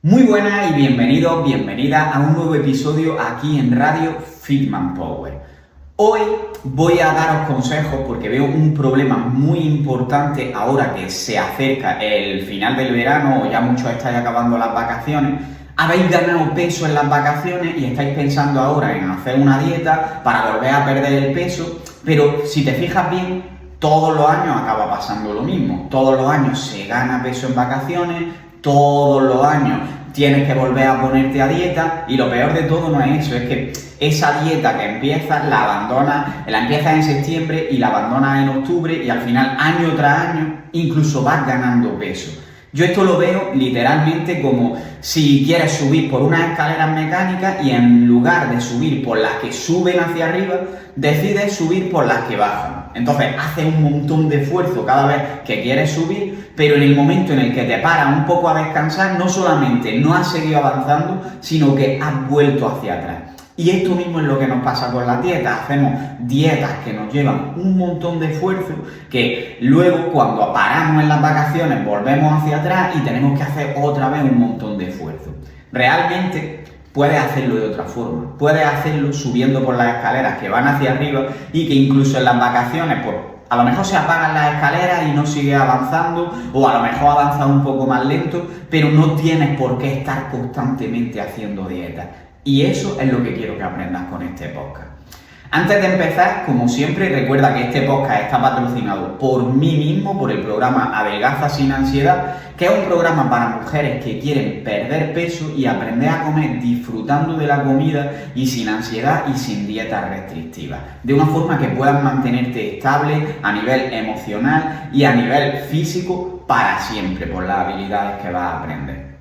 Muy buenas y bienvenidos, bienvenidas a un nuevo episodio aquí en Radio Fitman Power. Hoy voy a daros consejos porque veo un problema muy importante ahora que se acerca el final del verano o ya muchos estáis acabando las vacaciones. Habéis ganado peso en las vacaciones y estáis pensando ahora en hacer una dieta para volver a perder el peso, pero si te fijas bien, todos los años acaba pasando lo mismo. Todos los años se gana peso en vacaciones, todos los años tienes que volver a ponerte a dieta y lo peor de todo no es eso, es que esa dieta que empiezas la empiezas en septiembre y la abandonas en octubre y al final año tras año incluso vas ganando peso. Yo esto lo veo literalmente como si quieres subir por unas escaleras mecánicas y en lugar de subir por las que suben hacia arriba, decides subir por las que bajan. Entonces haces un montón de esfuerzo cada vez que quieres subir, pero en el momento en el que te paras un poco a descansar, no solamente no has seguido avanzando, sino que has vuelto hacia atrás. Y esto mismo es lo que nos pasa con las dietas. Hacemos dietas que nos llevan un montón de esfuerzo, que luego cuando paramos en las vacaciones volvemos hacia atrás y tenemos que hacer otra vez un montón de esfuerzo. Realmente puedes hacerlo de otra forma. Puedes hacerlo subiendo por las escaleras que van hacia arriba y que incluso en las vacaciones, pues a lo mejor se apagan las escaleras y no sigues avanzando, o a lo mejor avanzas un poco más lento, pero no tienes por qué estar constantemente haciendo dietas. Y eso es lo que quiero que aprendas con este podcast. Antes de empezar, como siempre, recuerda que este podcast está patrocinado por mí mismo, por el programa Adelgaza sin ansiedad, que es un programa para mujeres que quieren perder peso y aprender a comer disfrutando de la comida y sin ansiedad y sin dietas restrictivas, de una forma que puedas mantenerte estable a nivel emocional y a nivel físico para siempre, por las habilidades que vas a aprender.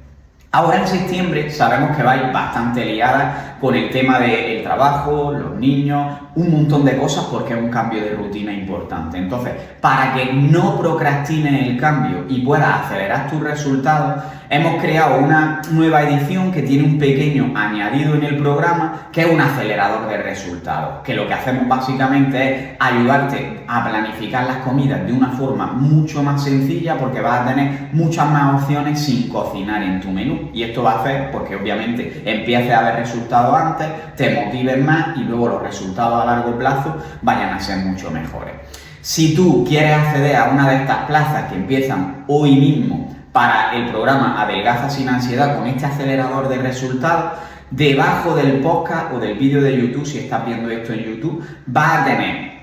Ahora en septiembre sabemos que vais bastante liadas con el tema del trabajo, los niños, un montón de cosas porque es un cambio de rutina importante. Entonces, para que no procrastines el cambio y puedas acelerar tus resultados, hemos creado una nueva edición que tiene un pequeño añadido en el programa que es un acelerador de resultados, que lo que hacemos básicamente es ayudarte a planificar las comidas de una forma mucho más sencilla porque vas a tener muchas más opciones sin cocinar en tu menú. Y esto va a hacer porque obviamente empieces a ver resultados antes, te motives más y luego los resultados a largo plazo vayan a ser mucho mejores. Si tú quieres acceder a una de estas plazas que empiezan hoy mismo para el programa Adelgaza sin ansiedad con este acelerador de resultados, debajo del podcast o del vídeo de YouTube, si estás viendo esto en YouTube, vas a tener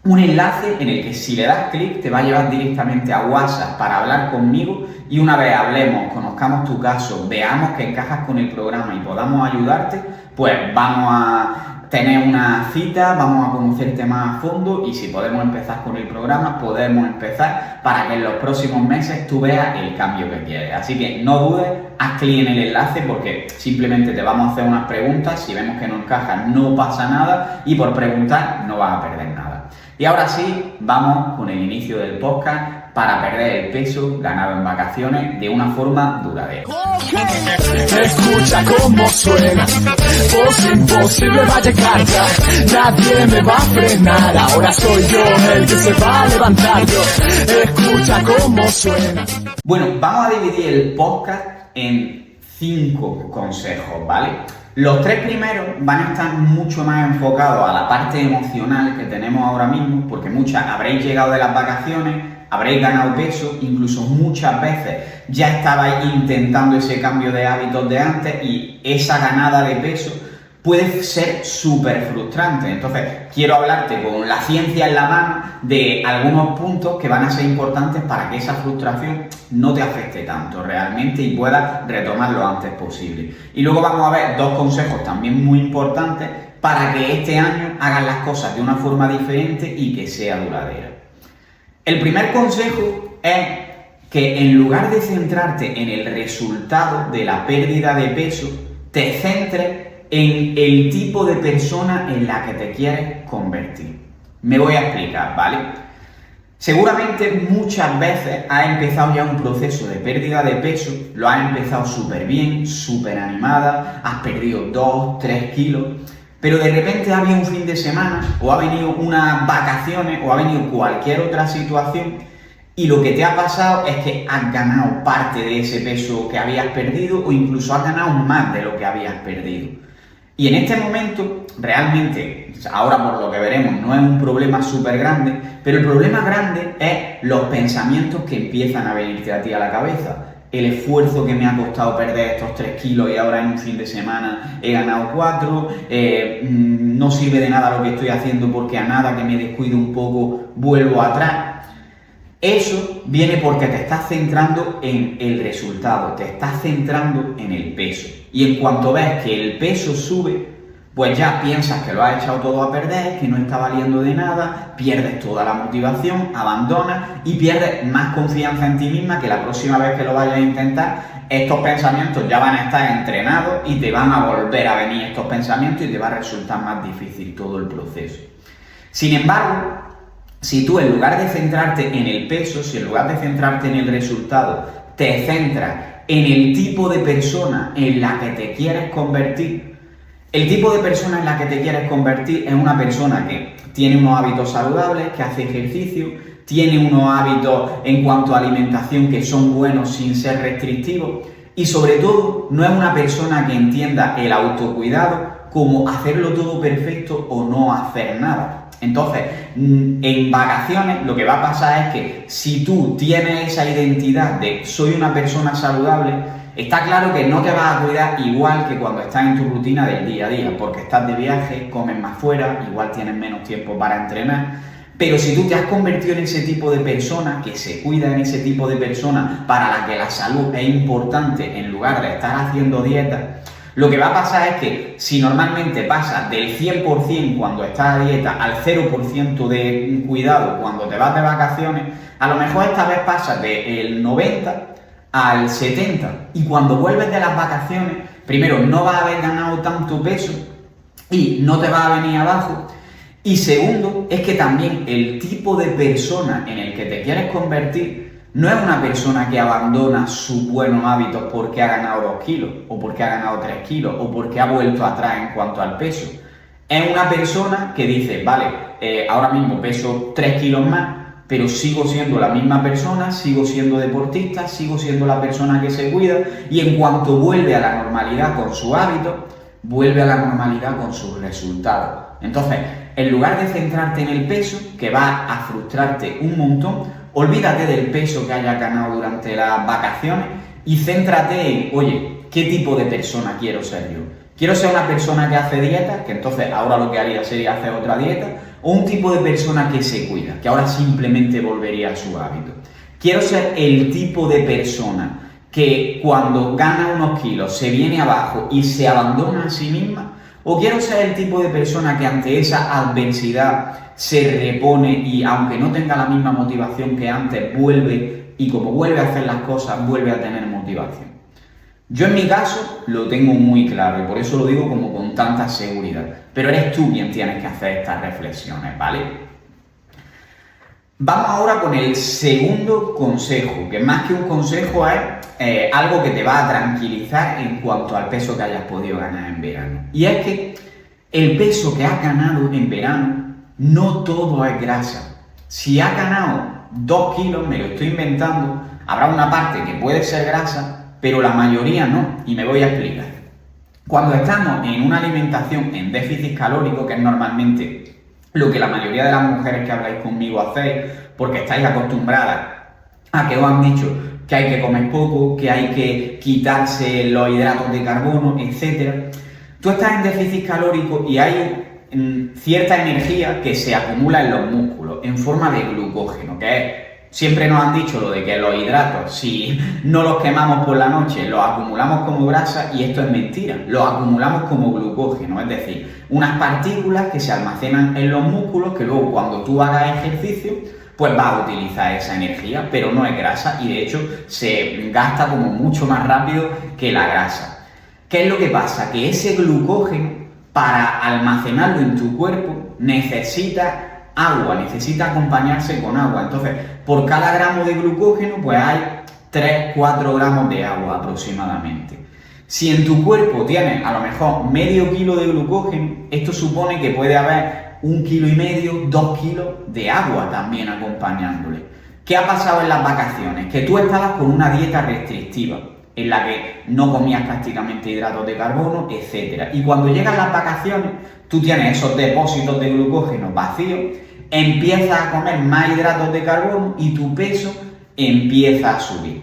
un enlace en el que si le das clic te va a llevar directamente a WhatsApp para hablar conmigo y una vez hablemos, conozcamos tu caso, veamos que encajas con el programa y podamos ayudarte, pues vamos a tener una cita, vamos a conocerte más a fondo y si podemos empezar con el programa, podemos empezar para que en los próximos meses tú veas el cambio que quieres. Así que no dudes, haz clic en el enlace porque simplemente te vamos a hacer unas preguntas, si vemos que no encaja no pasa nada y por preguntar no vas a perder nada. Y ahora sí, vamos con el inicio del podcast para perder el peso ganado en vacaciones de una forma duradera. Escucha cómo suena, voz imposible va a llegar ya, nadie me va a frenar, ahora soy yo el que se va a levantar yo, escucha cómo suena. Bueno, vamos a dividir el podcast en 5 consejos, ¿vale? Los 3 primeros van a estar mucho más enfocados a la parte emocional que tenemos ahora mismo, porque muchas habréis llegado de las vacaciones, habréis ganado peso, incluso muchas veces ya estabais intentando ese cambio de hábitos de antes y esa ganada de peso puede ser súper frustrante. Entonces, quiero hablarte con la ciencia en la mano de algunos puntos que van a ser importantes para que esa frustración no te afecte tanto realmente y puedas retomar lo antes posible. Y luego vamos a ver 2 consejos también muy importantes para que este año hagas las cosas de una forma diferente y que sea duradera. El primer consejo es que en lugar de centrarte en el resultado de la pérdida de peso, te centres en el tipo de persona en la que te quieres convertir. Me voy a explicar, ¿vale? Seguramente muchas veces has empezado ya un proceso de pérdida de peso, lo has empezado súper bien, súper animada, has perdido 2, 3 kilos, pero de repente ha habido un fin de semana, o ha venido unas vacaciones, o ha venido cualquier otra situación y lo que te ha pasado es que has ganado parte de ese peso que habías perdido o incluso has ganado más de lo que habías perdido. Y en este momento, realmente, ahora por lo que veremos, no es un problema súper grande, pero el problema grande es los pensamientos que empiezan a venirte a ti a la cabeza. El esfuerzo que me ha costado perder estos 3 kilos y ahora en un fin de semana he ganado 4, no sirve de nada lo que estoy haciendo porque a nada que me descuido un poco vuelvo atrás. Eso viene porque te estás centrando en el resultado, te estás centrando en el peso. Y en cuanto ves que el peso sube, pues ya piensas que lo has echado todo a perder, que no está valiendo de nada, pierdes toda la motivación, abandonas y pierdes más confianza en ti misma, que la próxima vez que lo vayas a intentar, estos pensamientos ya van a estar entrenados y te van a volver a venir estos pensamientos y te va a resultar más difícil todo el proceso. Sin embargo, si tú en lugar de centrarte en el peso, si en lugar de centrarte en el resultado, te centras en el tipo de persona en la que te quieres convertir, el tipo de persona en la que te quieres convertir es una persona que tiene unos hábitos saludables, que hace ejercicio, tiene unos hábitos en cuanto a alimentación que son buenos sin ser restrictivos y sobre todo no es una persona que entienda el autocuidado como hacerlo todo perfecto o no hacer nada. Entonces, en vacaciones lo que va a pasar es que si tú tienes esa identidad de soy una persona saludable, está claro que no te vas a cuidar igual que cuando estás en tu rutina del día a día, porque estás de viaje, comes más fuera, igual tienes menos tiempo para entrenar. Pero si tú te has convertido en ese tipo de persona, que se cuida en ese tipo de persona para la que la salud es importante en lugar de estar haciendo dieta, lo que va a pasar es que si normalmente pasas del 100% cuando estás a dieta al 0% de cuidado cuando te vas de vacaciones, a lo mejor esta vez pasas del 90% al 70%. Y cuando vuelves de las vacaciones, primero no vas a haber ganado tanto peso y no te va a venir abajo. Y segundo, es que también el tipo de persona en el que te quieres convertir no es una persona que abandona sus buenos hábitos porque ha ganado 2 kilos, o porque ha ganado 3 kilos, o porque ha vuelto atrás en cuanto al peso. Es una persona que dice, vale, ahora mismo peso 3 kilos más, pero sigo siendo la misma persona, sigo siendo deportista, sigo siendo la persona que se cuida, y en cuanto vuelve a la normalidad con su hábito, vuelve a la normalidad con sus resultados. Entonces, en lugar de centrarte en el peso, que va a frustrarte un montón, olvídate del peso que hayas ganado durante las vacaciones y céntrate en, oye, ¿qué tipo de persona quiero ser yo? ¿Quiero ser una persona que hace dieta, que entonces ahora lo que haría sería hacer otra dieta? ¿O un tipo de persona que se cuida, que ahora simplemente volvería a su hábito? ¿Quiero ser el tipo de persona que cuando gana unos kilos se viene abajo y se abandona a sí misma? ¿O quiero ser el tipo de persona que ante esa adversidad se repone y aunque no tenga la misma motivación que antes, vuelve y como vuelve a hacer las cosas, vuelve a tener motivación? Yo en mi caso lo tengo muy claro y por eso lo digo como con tanta seguridad, pero eres tú quien tienes que hacer estas reflexiones, ¿vale? Vamos ahora con el segundo consejo, que más que un consejo es algo que te va a tranquilizar en cuanto al peso que hayas podido ganar en verano. Y es que el peso que has ganado en verano, no todo es grasa. Si has ganado 2 kilos, me lo estoy inventando, habrá una parte que puede ser grasa, pero la mayoría no, y me voy a explicar. Cuando estamos en una alimentación en déficit calórico, que es normalmente lo que la mayoría de las mujeres que habláis conmigo hacéis, porque estáis acostumbradas a que os han dicho que hay que comer poco, que hay que quitarse los hidratos de carbono, etc. Tú estás en déficit calórico y hay cierta energía que se acumula en los músculos en forma de glucógeno, que es, siempre nos han dicho lo de que los hidratos, si no los quemamos por la noche, los acumulamos como grasa, y esto es mentira, los acumulamos como glucógeno, es decir, unas partículas que se almacenan en los músculos que luego cuando tú hagas ejercicio pues vas a utilizar esa energía, pero no es grasa y de hecho se gasta como mucho más rápido que la grasa. ¿Qué es lo que pasa? Que ese glucógeno, para almacenarlo en tu cuerpo, necesita agua, necesita acompañarse con agua. Entonces, por cada gramo de glucógeno, pues hay 3-4 gramos de agua aproximadamente. Si en tu cuerpo tienes a lo mejor medio kilo de glucógeno, esto supone que puede haber 1,5 kilos, 2 kilos de agua también acompañándole. ¿Qué ha pasado en las vacaciones? Que tú estabas con una dieta restrictiva, en la que no comías prácticamente hidratos de carbono, etc. Y cuando llegan las vacaciones, tú tienes esos depósitos de glucógeno vacíos, empiezas a comer más hidratos de carbono y tu peso empieza a subir.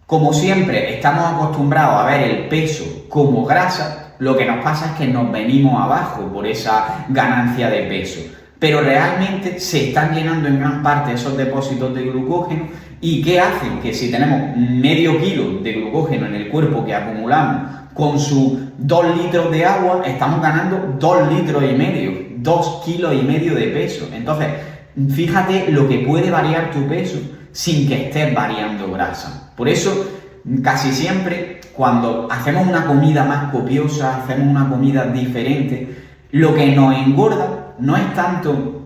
Como siempre estamos acostumbrados a ver el peso como grasa, lo que nos pasa es que nos venimos abajo por esa ganancia de peso. Pero realmente se están llenando en gran parte esos depósitos de glucógeno. ¿Y qué hacen? Que si tenemos medio kilo de glucógeno en el cuerpo que acumulamos con sus 2 litros de agua, estamos ganando 2 litros y medio, 2 kilos y medio de peso. Entonces, fíjate lo que puede variar tu peso sin que estés variando grasa. Por eso, casi siempre, cuando hacemos una comida más copiosa, hacemos una comida diferente, lo que nos engorda no es tanto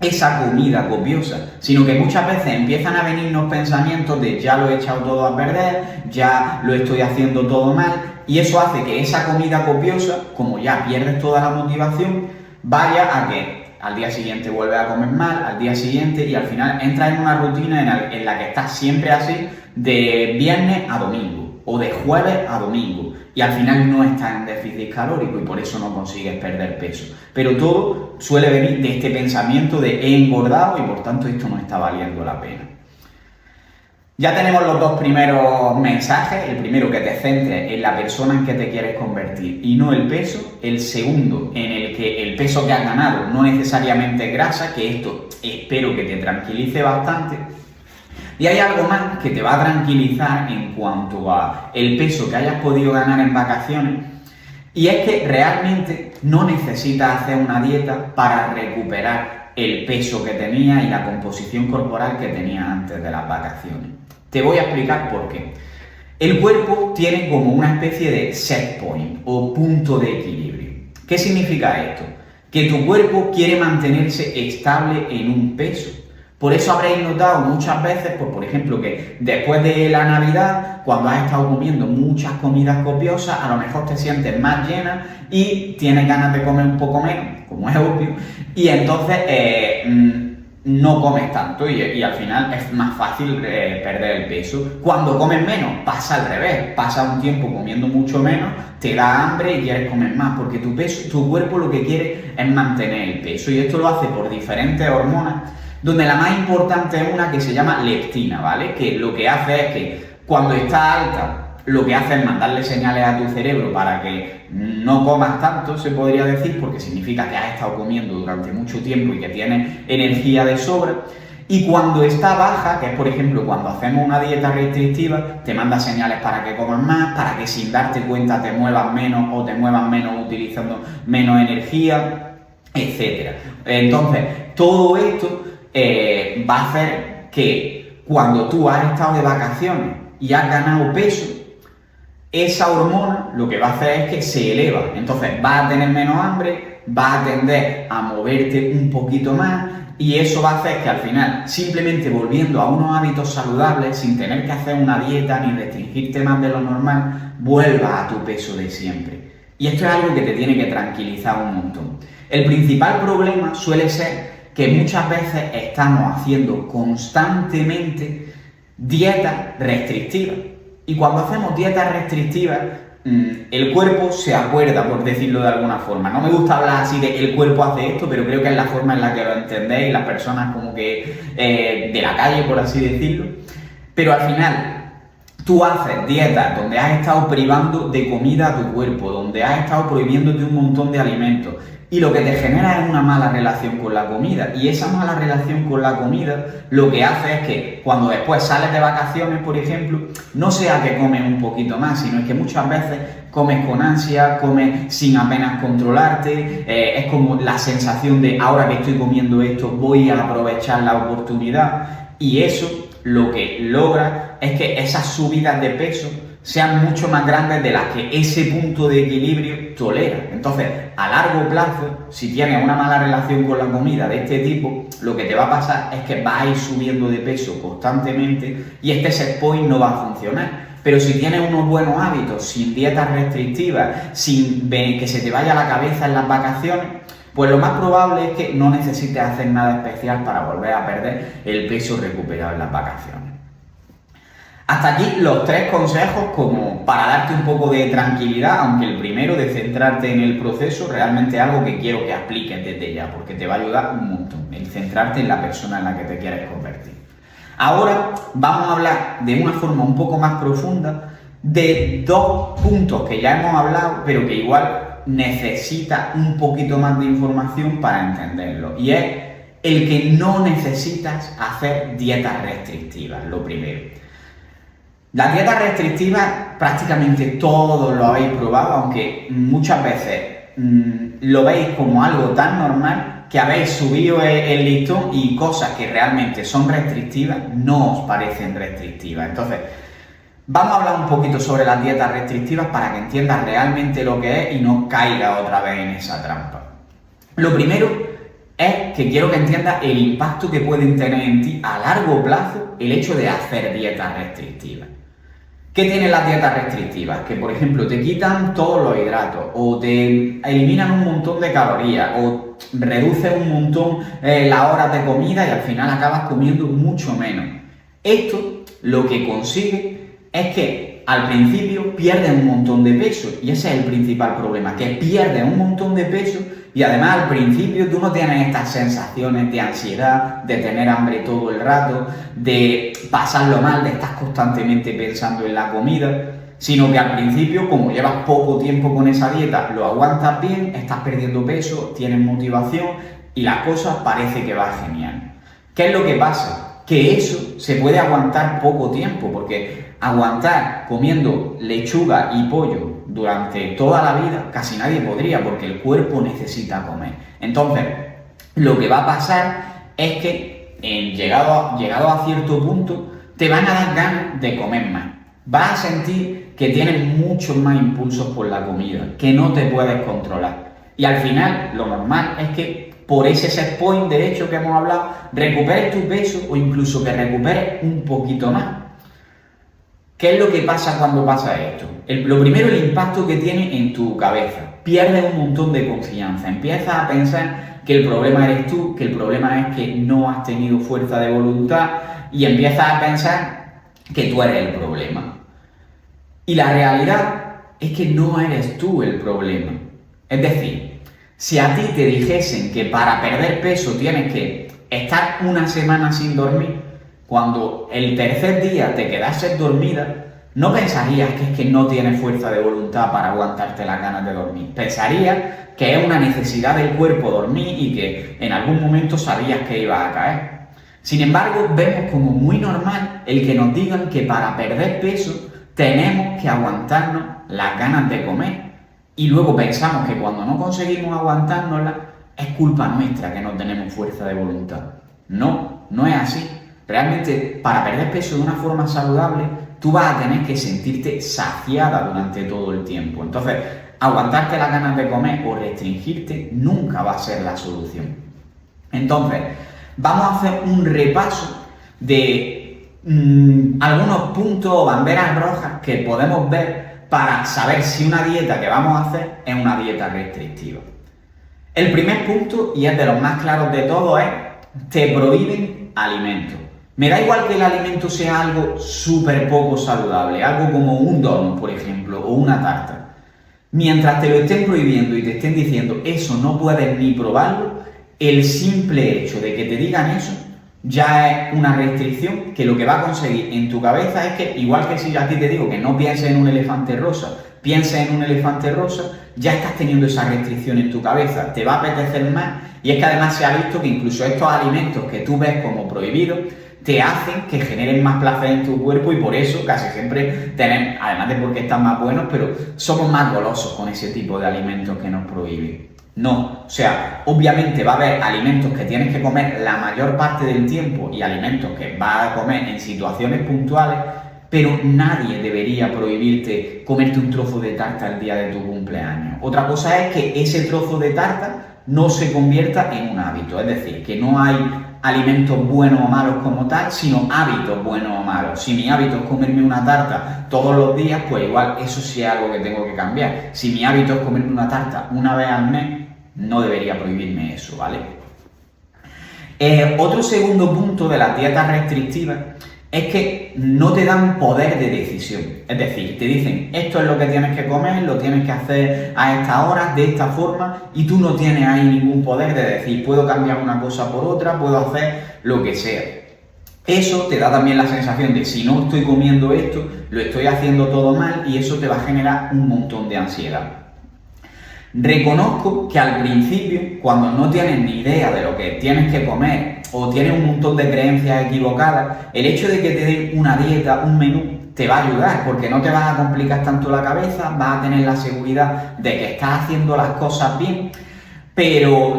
esa comida copiosa, sino que muchas veces empiezan a venirnos pensamientos de ya lo he echado todo a perder, ya lo estoy haciendo todo mal, y eso hace que esa comida copiosa, como ya pierdes toda la motivación, vaya a que al día siguiente vuelves a comer mal, al día siguiente, y al final entras en una rutina en la que estás siempre así, de viernes a domingo, o de jueves a domingo, y al final no estás en déficit calórico y por eso no consigues perder peso. Pero todo suele venir de este pensamiento de he engordado y por tanto esto no está valiendo la pena. Ya tenemos los 2 primeros mensajes. El primero, que te centres en la persona en que te quieres convertir y no el peso. El segundo, en el que el peso que has ganado no necesariamente es grasa, que esto espero que te tranquilice bastante. Y hay algo más que te va a tranquilizar en cuanto a el peso que hayas podido ganar en vacaciones, y es que realmente no necesitas hacer una dieta para recuperar el peso que tenías y la composición corporal que tenías antes de las vacaciones. Te voy a explicar por qué. El cuerpo tiene como una especie de set point o punto de equilibrio. ¿Qué significa esto? Que tu cuerpo quiere mantenerse estable en un peso. Por eso habréis notado muchas veces, pues, por ejemplo, que después de la Navidad, cuando has estado comiendo muchas comidas copiosas, a lo mejor te sientes más llena y tienes ganas de comer un poco menos, como es obvio, y entonces no comes tanto y al final es más fácil perder el peso. Cuando comes menos, pasa al revés, pasa un tiempo comiendo mucho menos, te da hambre y quieres comer más, porque tu cuerpo lo que quiere es mantener el peso, y esto lo hace por diferentes hormonas, donde la más importante es una que se llama leptina, ¿vale? Que lo que hace es que cuando está alta, lo que hace es mandarle señales a tu cerebro para que no comas tanto, se podría decir, porque significa que has estado comiendo durante mucho tiempo y que tienes energía de sobra. Y cuando está baja, que es por ejemplo cuando hacemos una dieta restrictiva, te manda señales para que comas más, para que sin darte cuenta te muevas menos o te muevas menos utilizando menos energía, etc. Entonces, todo esto va a hacer que cuando tú has estado de vacaciones y has ganado peso, esa hormona lo que va a hacer es que se eleva. Entonces vas a tener menos hambre, vas a tender a moverte un poquito más, y eso va a hacer que al final, simplemente volviendo a unos hábitos saludables, sin tener que hacer una dieta ni restringirte más de lo normal, vuelvas a tu peso de siempre. Y esto es algo que te tiene que tranquilizar un montón. El principal problema suele ser que muchas veces estamos haciendo constantemente dietas restrictivas. Y cuando hacemos dietas restrictivas, el cuerpo se acuerda, por decirlo de alguna forma. No me gusta hablar así de el cuerpo hace esto, pero creo que es la forma en la que lo entendéis las personas como que de la calle, por así decirlo. Pero al final, tú haces dietas donde has estado privando de comida a tu cuerpo, donde has estado prohibiéndote un montón de alimentos, y lo que te genera es una mala relación con la comida, y esa mala relación con la comida lo que hace es que cuando después sales de vacaciones, por ejemplo, no sea que comes un poquito más, sino es que muchas veces comes con ansia, comes sin apenas controlarte, es como la sensación de ahora que estoy comiendo esto voy a aprovechar la oportunidad, y eso lo que logra es que esas subidas de peso sean mucho más grandes de las que ese punto de equilibrio tolera. Entonces, a largo plazo, si tienes una mala relación con la comida de este tipo, lo que te va a pasar es que vas a ir subiendo de peso constantemente y este set point no va a funcionar. Pero si tienes unos buenos hábitos, sin dietas restrictivas, sin que se te vaya la cabeza en las vacaciones, pues lo más probable es que no necesites hacer nada especial para volver a perder el peso recuperado en las vacaciones. Hasta aquí los 3 consejos como para darte un poco de tranquilidad, aunque el primero de centrarte en el proceso realmente es algo que quiero que apliques desde ya, porque te va a ayudar un montón, el centrarte en la persona en la que te quieres convertir. Ahora vamos a hablar de una forma un poco más profunda de 2 puntos que ya hemos hablado, pero que igual necesita un poquito más de información para entenderlo. Y es el que no necesitas hacer dietas restrictivas, lo primero. Las dietas restrictivas prácticamente todos lo habéis probado, aunque muchas veces lo veis como algo tan normal que habéis subido el listón y cosas que realmente son restrictivas no os parecen restrictivas. Entonces, vamos a hablar un poquito sobre las dietas restrictivas para que entiendas realmente lo que es y no caigas otra vez en esa trampa. Lo primero es que quiero que entiendas el impacto que pueden tener en ti a largo plazo el hecho de hacer dietas restrictivas. ¿Qué tienen las dietas restrictivas? Que, por ejemplo, te quitan todos los hidratos o te eliminan un montón de calorías o reducen un montón las horas de comida y al final acabas comiendo mucho menos. Esto lo que consigue es que al principio pierdes un montón de peso y ese es el principal problema, que pierdes un montón de peso y además al principio tú no tienes estas sensaciones de ansiedad, de tener hambre todo el rato, de pasarlo mal, de estar constantemente pensando en la comida, sino que al principio, como llevas poco tiempo con esa dieta, lo aguantas bien, estás perdiendo peso, tienes motivación y las cosas parece que va genial. ¿Qué es lo que pasa? Que eso se puede aguantar poco tiempo, porque aguantar comiendo lechuga y pollo durante toda la vida casi nadie podría, porque el cuerpo necesita comer. Entonces, lo que va a pasar es que llegado a cierto punto te van a dar ganas de comer más. Vas a sentir que tienes muchos más impulsos por la comida, que no te puedes controlar. Y al final, lo normal es que por ese set point de hecho que hemos hablado, recuperes tu peso o incluso que recuperes un poquito más. ¿Qué es lo que pasa cuando pasa esto? Lo primero, el impacto que tiene en tu cabeza. Pierdes un montón de confianza, empiezas a pensar que el problema eres tú, que el problema es que no has tenido fuerza de voluntad y empiezas a pensar que tú eres el problema. Y la realidad es que no eres tú el problema. Es decir, si a ti te dijesen que para perder peso tienes que estar una semana sin dormir, cuando el tercer día te quedases dormida, no pensarías que es que no tienes fuerza de voluntad para aguantarte las ganas de dormir. Pensarías que es una necesidad del cuerpo dormir y que en algún momento sabías que ibas a caer. Sin embargo, vemos como muy normal el que nos digan que para perder peso tenemos que aguantarnos las ganas de comer. Y luego pensamos que cuando no conseguimos aguantárnoslas es culpa nuestra que no tenemos fuerza de voluntad. No, no es así. Realmente, para perder peso de una forma saludable, tú vas a tener que sentirte saciada durante todo el tiempo. Entonces, aguantarte las ganas de comer o restringirte nunca va a ser la solución. Entonces, vamos a hacer un repaso de algunos puntos o banderas rojas que podemos ver para saber si una dieta que vamos a hacer es una dieta restrictiva. El primer punto, y es de los más claros de todos, es te prohíben alimentos. Me da igual que el alimento sea algo súper poco saludable, algo como un donut, por ejemplo, o una tarta. Mientras te lo estén prohibiendo y te estén diciendo eso no puedes ni probarlo, el simple hecho de que te digan eso ya es una restricción que lo que va a conseguir en tu cabeza es que, igual que si yo a ti te digo que no pienses en un elefante rosa, pienses en un elefante rosa, ya estás teniendo esa restricción en tu cabeza, te va a apetecer más y es que además se ha visto que incluso estos alimentos que tú ves como prohibidos te hacen que generen más placer en tu cuerpo y por eso casi siempre tenemos, además de porque están más buenos, pero somos más golosos con ese tipo de alimentos que nos prohíben. No, o sea, obviamente va a haber alimentos que tienes que comer la mayor parte del tiempo y alimentos que vas a comer en situaciones puntuales, pero nadie debería prohibirte comerte un trozo de tarta el día de tu cumpleaños. Otra cosa es que ese trozo de tarta no se convierta en un hábito, es decir, que no hay alimentos buenos o malos como tal, sino hábitos buenos o malos. Si mi hábito es comerme una tarta todos los días, pues igual eso sí es algo que tengo que cambiar. Si mi hábito es comerme una tarta una vez al mes, no debería prohibirme eso, ¿vale? Otro segundo punto de las dietas restrictivas es que no te dan poder de decisión. Es decir, te dicen, esto es lo que tienes que comer, lo tienes que hacer a estas horas, de esta forma, y tú no tienes ahí ningún poder de decir, puedo cambiar una cosa por otra, puedo hacer lo que sea. Eso te da también la sensación de, si no estoy comiendo esto, lo estoy haciendo todo mal, y eso te va a generar un montón de ansiedad. Reconozco que al principio, cuando no tienes ni idea de lo que tienes que comer o tienes un montón de creencias equivocadas, el hecho de que te den una dieta, un menú, te va a ayudar porque no te vas a complicar tanto la cabeza, vas a tener la seguridad de que estás haciendo las cosas bien, pero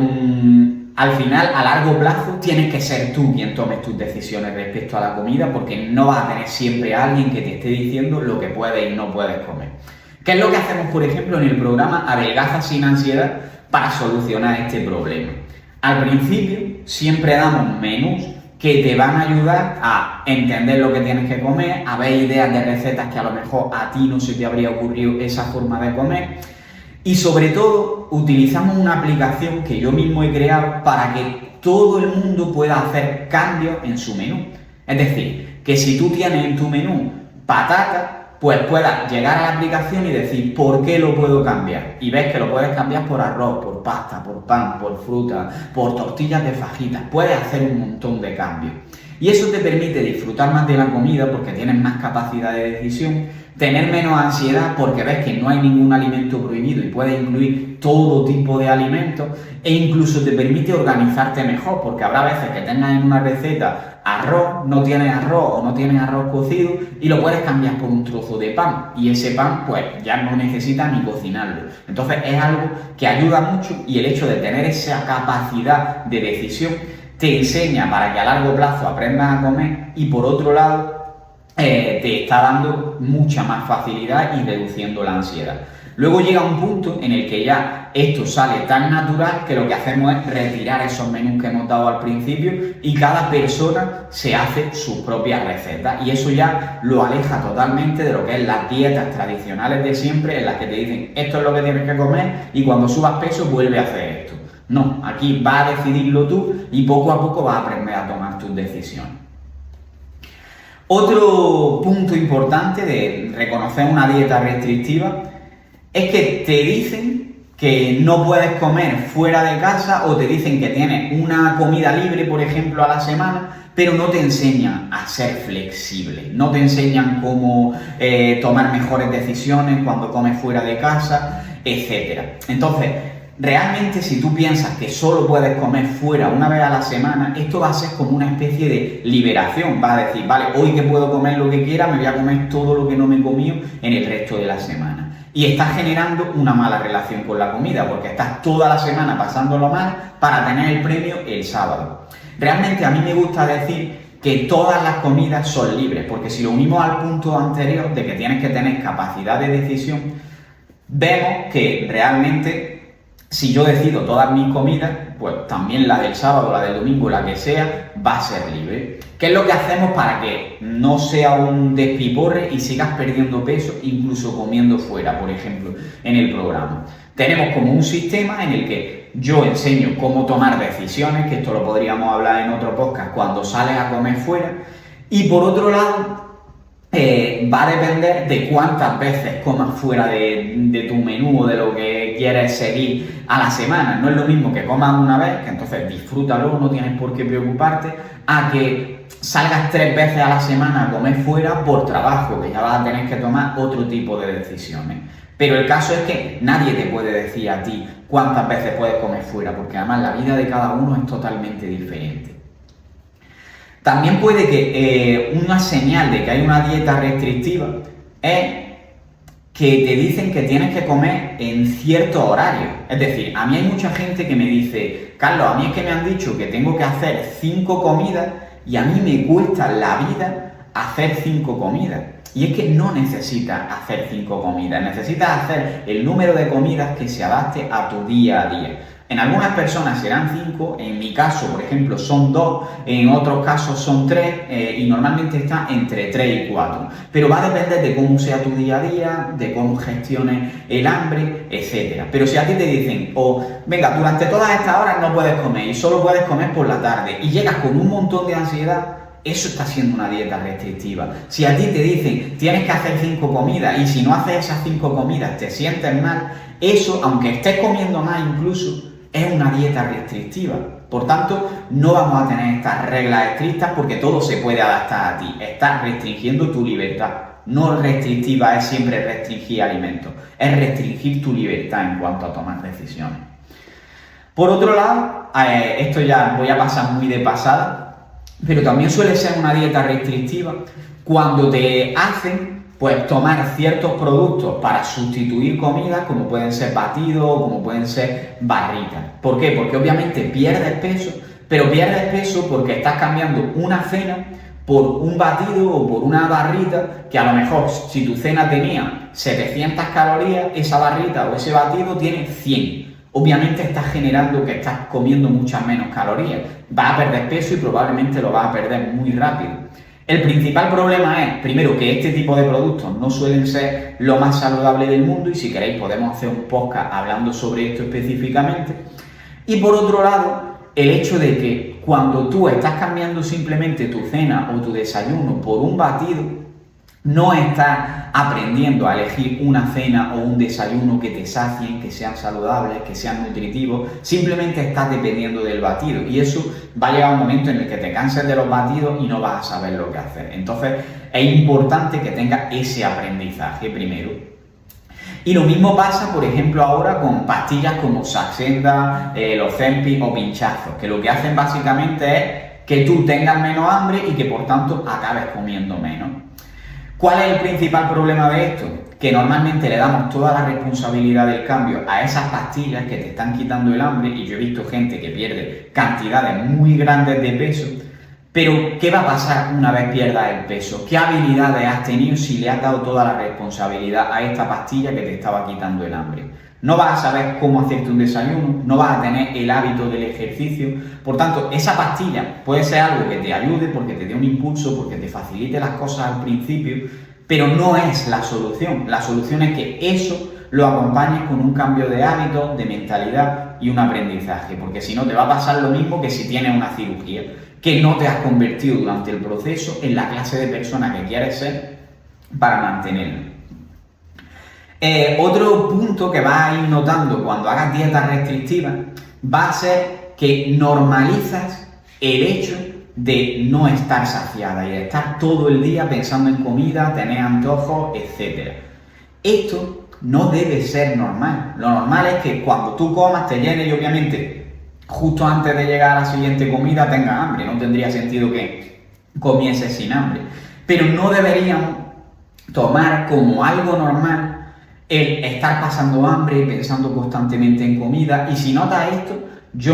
al final, a largo plazo, tienes que ser tú quien tomes tus decisiones respecto a la comida porque no vas a tener siempre a alguien que te esté diciendo lo que puedes y no puedes comer. ¿Qué es lo que hacemos, por ejemplo, en el programa Adelgaza sin ansiedad para solucionar este problema? Al principio siempre damos menús que te van a ayudar a entender lo que tienes que comer, a ver ideas de recetas que a lo mejor a ti no se te habría ocurrido esa forma de comer y sobre todo utilizamos una aplicación que yo mismo he creado para que todo el mundo pueda hacer cambios en su menú. Es decir, que si tú tienes en tu menú patata, pues puedas llegar a la aplicación y decir ¿por qué lo puedo cambiar? Y ves que lo puedes cambiar por arroz, por pasta, por pan, por fruta, por tortillas de fajitas. Puedes hacer un montón de cambios. Y eso te permite disfrutar más de la comida porque tienes más capacidad de decisión, tener menos ansiedad porque ves que no hay ningún alimento prohibido y puedes incluir todo tipo de alimentos e incluso te permite organizarte mejor porque habrá veces que tengas en una receta arroz, no tienes arroz o no tienes arroz cocido y lo puedes cambiar por un trozo de pan y ese pan pues ya no necesitas ni cocinarlo. Entonces es algo que ayuda mucho y el hecho de tener esa capacidad de decisión te enseña para que a largo plazo aprendas a comer y por otro lado te está dando mucha más facilidad y reduciendo la ansiedad. Luego llega un punto en el que ya esto sale tan natural que lo que hacemos es retirar esos menús que hemos dado al principio y cada persona se hace sus propias recetas y eso ya lo aleja totalmente de lo que es las dietas tradicionales de siempre en las que te dicen esto es lo que tienes que comer y cuando subas peso vuelve a hacer esto. No, aquí vas a decidirlo tú y poco a poco vas a aprender a tomar tus decisiones. Otro punto importante de reconocer una dieta restrictiva es que te dicen que no puedes comer fuera de casa o te dicen que tienes una comida libre, por ejemplo, a la semana, pero no te enseñan a ser flexible, no te enseñan cómo tomar mejores decisiones cuando comes fuera de casa, etc. Entonces, realmente si tú piensas que solo puedes comer fuera una vez a la semana, esto va a ser como una especie de liberación. Vas a decir, vale, hoy que puedo comer lo que quiera, me voy a comer todo lo que no me he comido en el resto de la semana. Y estás generando una mala relación con la comida, porque estás toda la semana pasándolo mal para tener el premio el sábado. Realmente a mí me gusta decir que todas las comidas son libres, porque si lo unimos al punto anterior de que tienes que tener capacidad de decisión, vemos que realmente si yo decido todas mis comidas, pues también la del sábado, la del domingo, la que sea, va a ser libre. ¿Qué es lo que hacemos para que no sea un despiporre y sigas perdiendo peso, incluso comiendo fuera, por ejemplo, en el programa? Tenemos como un sistema en el que yo enseño cómo tomar decisiones, que esto lo podríamos hablar en otro podcast, cuando sales a comer fuera, y por otro lado, va a depender de cuántas veces comas fuera de tu menú o de lo que quieres seguir a la semana. No es lo mismo que comas una vez, que entonces disfrútalo, no tienes por qué preocuparte, a que salgas 3 veces a la semana a comer fuera por trabajo, que ya vas a tener que tomar otro tipo de decisiones. Pero el caso es que nadie te puede decir a ti cuántas veces puedes comer fuera, porque además la vida de cada uno es totalmente diferente. También puede que una señal de que hay una dieta restrictiva es que te dicen que tienes que comer en ciertos horarios. Es decir, a mí hay mucha gente que me dice, Carlos, a mí es que me han dicho que tengo que hacer 5 comidas y a mí me cuesta la vida hacer 5 comidas. Y es que no necesitas hacer 5 comidas, necesitas hacer el número de comidas que se adapte a tu día a día. En algunas personas serán 5, en mi caso, por ejemplo, son 2, en otros casos son 3 y normalmente está entre 3 y 4. Pero va a depender de cómo sea tu día a día, de cómo gestiones el hambre, etc. Pero si a ti te dicen, venga, durante todas estas horas no puedes comer y solo puedes comer por la tarde y llegas con un montón de ansiedad, eso está siendo una dieta restrictiva. Si a ti te dicen, tienes que hacer 5 comidas y si no haces esas 5 comidas te sientes mal, eso, aunque estés comiendo más incluso, es una dieta restrictiva. Por tanto, no vamos a tener estas reglas estrictas porque todo se puede adaptar a ti. Estás restringiendo tu libertad. No restrictiva es siempre restringir alimentos, es restringir tu libertad en cuanto a tomar decisiones. Por otro lado, esto ya voy a pasar muy de pasada, pero también suele ser una dieta restrictiva cuando te hacen tomar ciertos productos para sustituir comidas, como pueden ser batidos o como pueden ser barritas. ¿Por qué? Porque obviamente pierdes peso, pero pierdes peso porque estás cambiando una cena por un batido o por una barrita que a lo mejor si tu cena tenía 700 calorías, esa barrita o ese batido tiene 100. Obviamente estás generando que estás comiendo muchas menos calorías. Vas a perder peso y probablemente lo vas a perder muy rápido. El principal problema es, primero, que este tipo de productos no suelen ser lo más saludable del mundo y si queréis podemos hacer un podcast hablando sobre esto específicamente. Y por otro lado, el hecho de que cuando tú estás cambiando simplemente tu cena o tu desayuno por un batido, no estás aprendiendo a elegir una cena o un desayuno que te sacien, que sean saludables, que sean nutritivos, simplemente estás dependiendo del batido y eso va a llegar un momento en el que te canses de los batidos y no vas a saber lo que hacer. Entonces es importante que tengas ese aprendizaje primero. Y lo mismo pasa, por ejemplo, ahora con pastillas como Saxenda, los Ozempic o pinchazos, que lo que hacen básicamente es que tú tengas menos hambre y que por tanto acabes comiendo menos. ¿Cuál es el principal problema de esto? Que normalmente le damos toda la responsabilidad del cambio a esas pastillas que te están quitando el hambre y yo he visto gente que pierde cantidades muy grandes de peso, pero ¿qué va a pasar una vez pierdas el peso? ¿Qué habilidades has tenido si le has dado toda la responsabilidad a esta pastilla que te estaba quitando el hambre? No vas a saber cómo hacerte un desayuno, no vas a tener el hábito del ejercicio. Por tanto, esa pastilla puede ser algo que te ayude porque te dé un impulso, porque te facilite las cosas al principio, pero no es la solución. La solución es que eso lo acompañes con un cambio de hábito, de mentalidad y un aprendizaje, porque si no te va a pasar lo mismo que si tienes una cirugía, que no te has convertido durante el proceso en la clase de persona que quieres ser para mantenerlo. Otro punto que vas a ir notando cuando hagas dietas restrictivas va a ser que normalizas el hecho de no estar saciada y de estar todo el día pensando en comida, tener antojos, etc. Esto no debe ser normal. Lo normal es que cuando tú comas te llenes y obviamente justo antes de llegar a la siguiente comida tengas hambre. No tendría sentido que comieses sin hambre. Pero no deberíamos tomar como algo normal el estar pasando hambre y pensando constantemente en comida. Y si notas esto,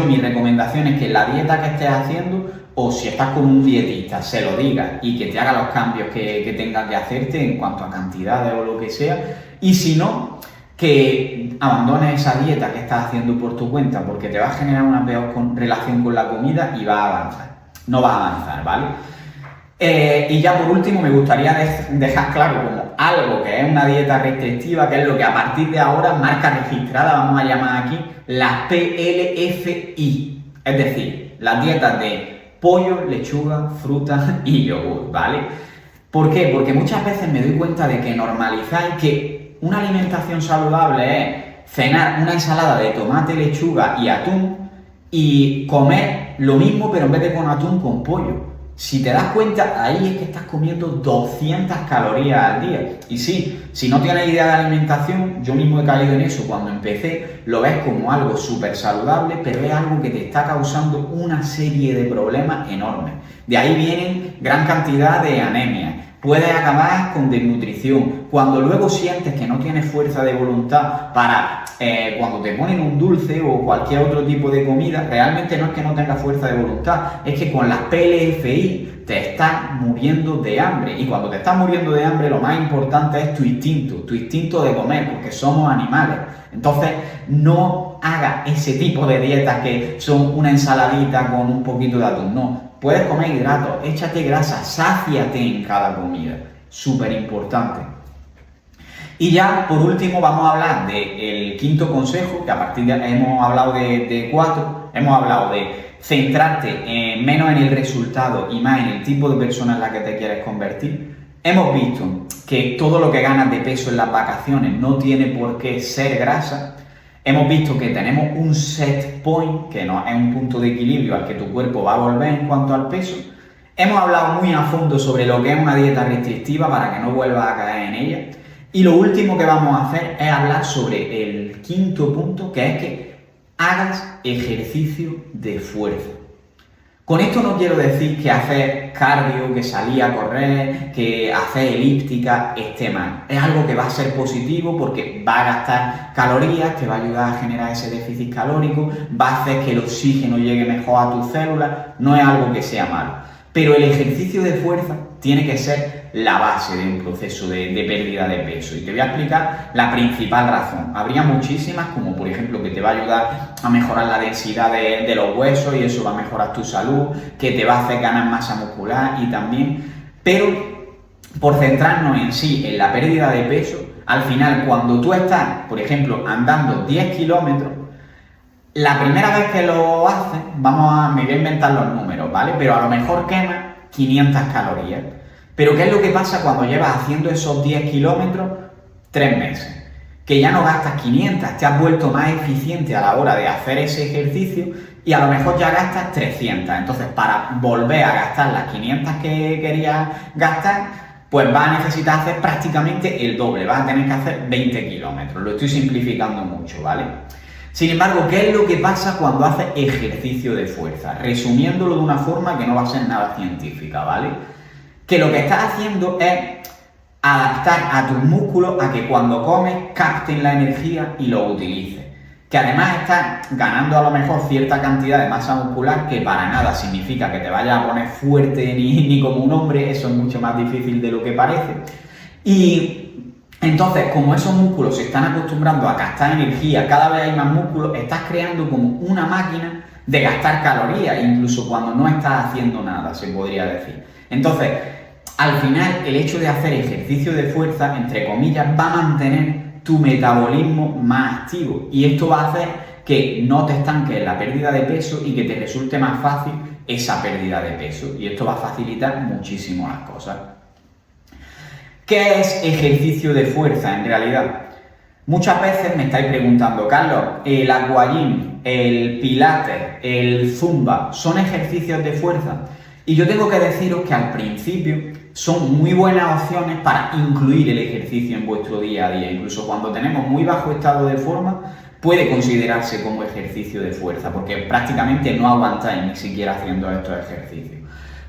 mi recomendación es que la dieta que estés haciendo, o si estás con un dietista, se lo digas y que te haga los cambios que tengas que hacerte en cuanto a cantidades o lo que sea. Y si no, que abandones esa dieta que estás haciendo por tu cuenta porque te va a generar una peor relación con la comida y va a avanzar. No va a avanzar, ¿vale? Y ya por último me gustaría dejar claro como algo que es una dieta restrictiva, que es lo que a partir de ahora, marca registrada, vamos a llamar aquí las PLFI, es decir, las dietas de pollo, lechuga, fruta y yogur, ¿vale? ¿Por qué? Porque muchas veces me doy cuenta de que normalizáis que una alimentación saludable es cenar una ensalada de tomate, lechuga y atún y comer lo mismo pero en vez de con atún, con pollo. Si te das cuenta, ahí es que estás comiendo 200 calorías al día. Y sí, si no tienes idea de alimentación, yo mismo he caído en eso cuando empecé, lo ves como algo súper saludable, pero es algo que te está causando una serie de problemas enormes. De ahí vienen gran cantidad de anemias, puedes acabar con desnutrición. Cuando luego sientes que no tienes fuerza de voluntad para cuando te ponen un dulce o cualquier otro tipo de comida, realmente no es que no tengas fuerza de voluntad, es que con las PLFI te estás muriendo de hambre. Y cuando te estás muriendo de hambre, lo más importante es tu instinto de comer, porque somos animales. Entonces, no hagas ese tipo de dietas que son una ensaladita con un poquito de atún. No, puedes comer hidratos, échate grasa, sáciate en cada comida. Súper importante. Y ya, por último, vamos a hablar del quinto consejo, que a partir de hemos hablado de 4, hemos hablado de centrarte menos en el resultado y más en el tipo de persona en la que te quieres convertir. Hemos visto que todo lo que ganas de peso en las vacaciones no tiene por qué ser grasa. Hemos visto que tenemos un set point, que no es un punto de equilibrio al que tu cuerpo va a volver en cuanto al peso. Hemos hablado muy a fondo sobre lo que es una dieta restrictiva para que no vuelvas a caer en ella. Y lo último que vamos a hacer es hablar sobre el quinto punto, que es que hagas ejercicio de fuerza. Con esto no quiero decir que hacer cardio, que salir a correr, que hacer elíptica esté mal. Es algo que va a ser positivo porque va a gastar calorías, te va a ayudar a generar ese déficit calórico, va a hacer que el oxígeno llegue mejor a tus células, no es algo que sea malo. Pero el ejercicio de fuerza tiene que ser la base de un proceso de pérdida de peso. Y te voy a explicar la principal razón. Habría muchísimas, como por ejemplo que te va a ayudar a mejorar la densidad de los huesos y eso va a mejorar tu salud, que te va a hacer ganar masa muscular y también... Pero por centrarnos en sí, en la pérdida de peso, al final cuando tú estás, por ejemplo, andando 10 kilómetros, la primera vez que lo haces, me voy a inventar los números, ¿vale? Pero a lo mejor quemas 500 calorías. Pero ¿qué es lo que pasa cuando llevas haciendo esos 10 kilómetros 3 meses? Que ya no gastas 500, te has vuelto más eficiente a la hora de hacer ese ejercicio y a lo mejor ya gastas 300. Entonces, para volver a gastar las 500 que querías gastar, pues vas a necesitar hacer prácticamente el doble, vas a tener que hacer 20 kilómetros. Lo estoy simplificando mucho, ¿vale? Sin embargo, ¿qué es lo que pasa cuando haces ejercicio de fuerza? Resumiéndolo de una forma que no va a ser nada científica, ¿vale? Que lo que estás haciendo es adaptar a tus músculos a que cuando comes capten la energía y lo utilices. Que además estás ganando a lo mejor cierta cantidad de masa muscular que para nada significa que te vayas a poner fuerte ni como un hombre, eso es mucho más difícil de lo que parece. Y entonces, como esos músculos se están acostumbrando a gastar energía, cada vez hay más músculos, estás creando como una máquina de gastar calorías, incluso cuando no estás haciendo nada, se podría decir. Entonces, al final, el hecho de hacer ejercicio de fuerza, entre comillas, va a mantener tu metabolismo más activo y esto va a hacer que no te estanques en la pérdida de peso y que te resulte más fácil esa pérdida de peso y esto va a facilitar muchísimo las cosas. ¿Qué es ejercicio de fuerza en realidad? Muchas veces me estáis preguntando, Carlos, ¿el aquagym, el pilates, el zumba son ejercicios de fuerza? Y yo tengo que deciros que al principio son muy buenas opciones para incluir el ejercicio en vuestro día a día. Incluso cuando tenemos muy bajo estado de forma, puede considerarse como ejercicio de fuerza, porque prácticamente no aguantáis ni siquiera haciendo estos ejercicios.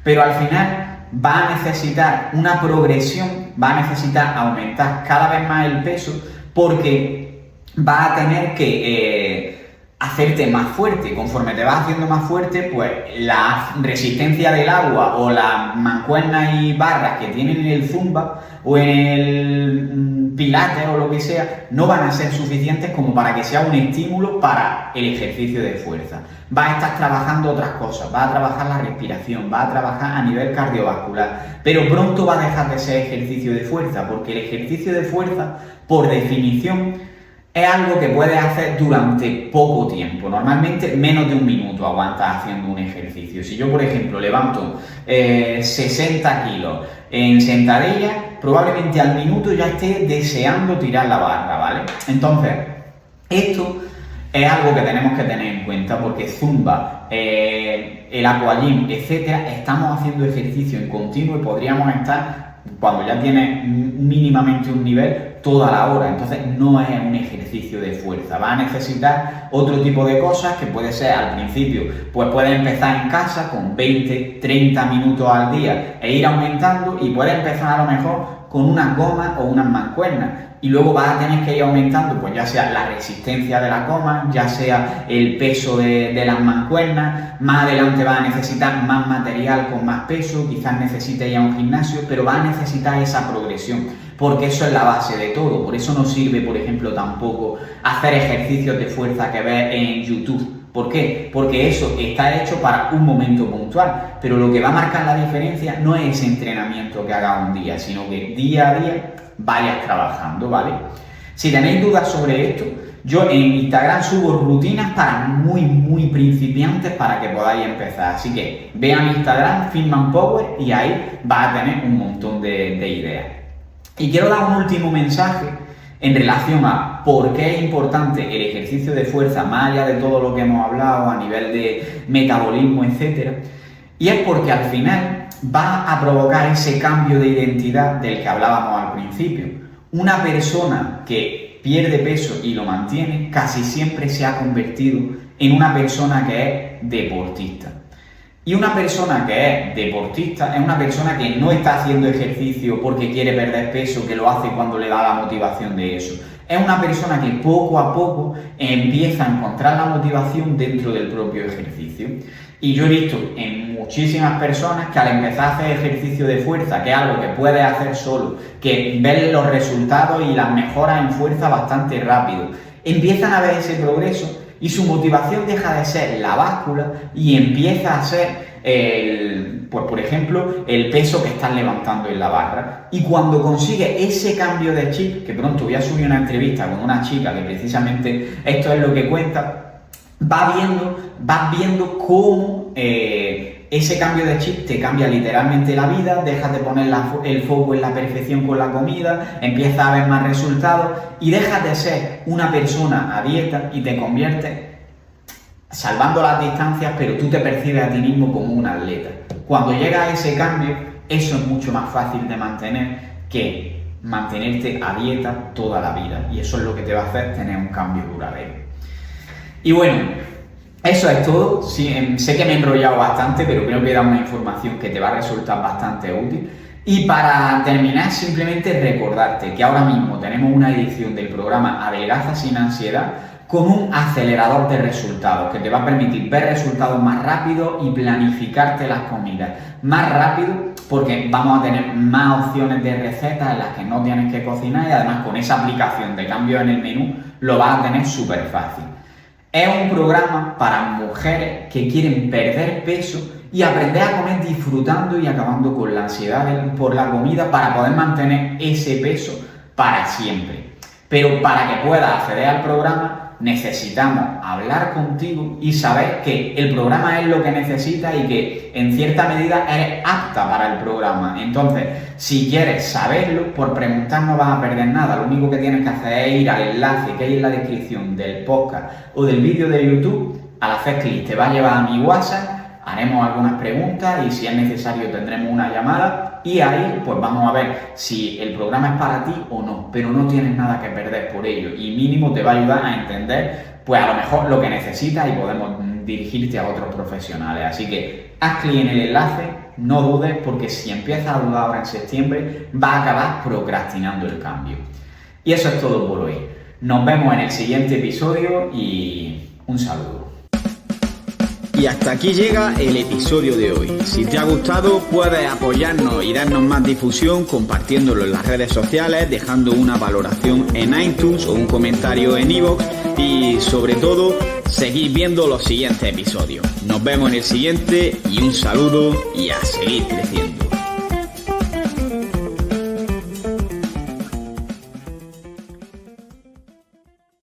Pero al final va a necesitar una progresión, va a necesitar aumentar cada vez más el peso, porque va a tener que hacerte más fuerte. Conforme te vas haciendo más fuerte, pues la resistencia del agua o las mancuernas y barras que tienen en el zumba o en el pilates o lo que sea, no van a ser suficientes como para que sea un estímulo para el ejercicio de fuerza. Vas a estar trabajando otras cosas, vas a trabajar la respiración, vas a trabajar a nivel cardiovascular, pero pronto va a dejar de ser ejercicio de fuerza, porque el ejercicio de fuerza, por definición, es algo que puedes hacer durante poco tiempo, normalmente menos de un minuto aguantas haciendo un ejercicio. Si yo, por ejemplo, levanto 60 kilos en sentadilla, probablemente al minuto ya esté deseando tirar la barra, ¿vale? Entonces, esto es algo que tenemos que tener en cuenta porque zumba, el aquagym, etcétera, estamos haciendo ejercicio en continuo y podríamos estar cuando ya tienes mínimamente un nivel, toda la hora. Entonces no es un ejercicio de fuerza. Vas a necesitar otro tipo de cosas que puede ser al principio, pues puedes empezar en casa con 20, 30 minutos al día e ir aumentando, y puedes empezar a lo mejor con unas gomas o unas mancuernas, y luego vas a tener que ir aumentando, pues ya sea la resistencia de las gomas, ya sea el peso de las mancuernas. Más adelante vas a necesitar más material con más peso, quizás necesites ir a un gimnasio, pero vas a necesitar esa progresión, porque eso es la base de todo. Por eso no sirve, por ejemplo, tampoco hacer ejercicios de fuerza que ves en YouTube. ¿Por qué? Porque eso está hecho para un momento puntual, pero lo que va a marcar la diferencia no es ese entrenamiento que hagas un día, sino que día a día vayas trabajando, ¿vale? Si tenéis dudas sobre esto, yo en Instagram subo rutinas para muy principiantes para que podáis empezar. Así que ve a mi Instagram, Fitman Power, y ahí vas a tener un montón de ideas. Y quiero dar un último mensaje en relación a por qué es importante el ejercicio de fuerza, más allá de todo lo que hemos hablado a nivel de metabolismo, etc. Y es porque al final va a provocar ese cambio de identidad del que hablábamos al principio. Una persona que pierde peso y lo mantiene casi siempre se ha convertido en una persona que es deportista. Y una persona que es deportista es una persona que no está haciendo ejercicio porque quiere perder peso, que lo hace cuando le da la motivación de eso. Es una persona que poco a poco empieza a encontrar la motivación dentro del propio ejercicio. Y yo he visto en muchísimas personas que al empezar a hacer ejercicio de fuerza, que es algo que puedes hacer solo, que ven los resultados y las mejoras en fuerza bastante rápido, empiezan a ver ese progreso y su motivación deja de ser la báscula y empieza a ser, pues por ejemplo, el peso que estás levantando en la barra. Y cuando consigue ese cambio de chip, que pronto voy a subir una entrevista con una chica que precisamente esto es lo que cuenta, vas viendo cómo ese cambio de chip te cambia literalmente la vida, dejas de poner el foco en la perfección con la comida, empiezas a ver más resultados y dejas de ser una persona a dieta y te conviertes, salvando las distancias, pero tú te percibes a ti mismo como un atleta. Cuando llega a ese cambio, eso es mucho más fácil de mantener que mantenerte a dieta toda la vida, y eso es lo que te va a hacer tener un cambio duradero. Y bueno, eso es todo. Sí, sé que me he enrollado bastante, pero creo que he dado una información que te va a resultar bastante útil. Y para terminar, simplemente recordarte que ahora mismo tenemos una edición del programa Adelgaza sin ansiedad con un acelerador de resultados que te va a permitir ver resultados más rápido y planificarte las comidas más rápido, porque vamos a tener más opciones de recetas en las que no tienes que cocinar, y además con esa aplicación de cambio en el menú lo vas a tener súper fácil. Es un programa para mujeres que quieren perder peso y aprender a comer disfrutando y acabando con la ansiedad por la comida para poder mantener ese peso para siempre. Pero para que puedas acceder al programa necesitamos hablar contigo y saber que el programa es lo que necesitas y que en cierta medida eres apta para el programa. Entonces, si quieres saberlo, por preguntar no vas a perder nada. Lo único que tienes que hacer es ir al enlace que hay en la descripción del podcast o del vídeo de YouTube. Al hacer clic te va a llevar a mi WhatsApp, haremos algunas preguntas y si es necesario tendremos una llamada y ahí pues vamos a ver si el programa es para ti o no, pero no tienes nada que perder por ello y mínimo te va a ayudar a entender pues a lo mejor lo que necesitas y podemos dirigirte a otros profesionales. Así que haz clic en el enlace, no dudes, porque si empiezas a dudar ahora en septiembre vas a acabar procrastinando el cambio. Y eso es todo por hoy. Nos vemos en el siguiente episodio y un saludo. Y hasta aquí llega el episodio de hoy. Si te ha gustado, puedes apoyarnos y darnos más difusión compartiéndolo en las redes sociales, dejando una valoración en iTunes o un comentario en iVoox y sobre todo, seguid viendo los siguientes episodios. Nos vemos en el siguiente y un saludo y a seguir creciendo.